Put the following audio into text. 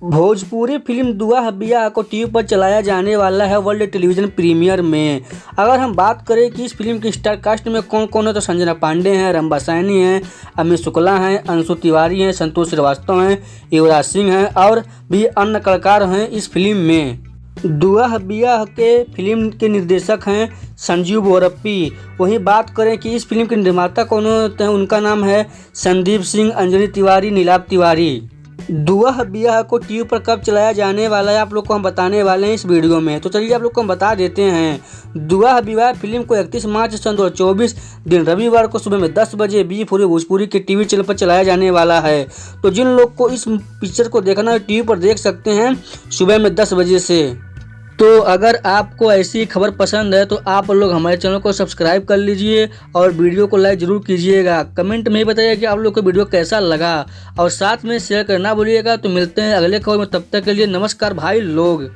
Bhojpuri film दुआ हबिया को TV पर चलाया जाने वाला है वर्ल्ड टेलीविजन प्रीमियर में। अगर हम बात करें कि इस फिल्म की स्टार कास्ट में कौन कौन है तो संजना पांडे हैं, रंबा सैनी हैं, अमित शुक्ला हैं, अंशु तिवारी हैं, संतोष श्रीवास्तव हैं, युवराज सिंह हैं और भी अन्य कलाकार हैं इस फिल्म में। दुआ हबिया के फिल्म के निर्देशक हैं संजीव बोरप्पी। वहीं बात करें कि इस फिल्म के निर्माता कौन होते हैं, उनका नाम है संदीप सिंह, अंजलि तिवारी, नीलाभ तिवारी। दुआ हबिया को टीवी पर कब चलाया जाने वाला है आप लोग को हम बताने वाले हैं इस वीडियो में। तो चलिए आप लोग को हम बता देते हैं। दुआ हबिया फिल्म को 31 मार्च सन 2024 दिन रविवार को सुबह में 10 बजे बी4 भोजपुरी के टीवी चैनल पर चलाया जाने वाला है। तो जिन लोग को इस पिक्चर को देखना है टीवी पर देख सकते हैं सुबह में 10 बजे से। तो अगर आपको ऐसी खबर पसंद है तो आप लोग हमारे चैनल को सब्सक्राइब कर लीजिए और वीडियो को लाइक जरूर कीजिएगा। कमेंट में बताइए कि आप लोग को वीडियो कैसा लगा और साथ में शेयर करना भूलिएगा। तो मिलते हैं अगले खबर में, तब तक के लिए नमस्कार भाई लोग।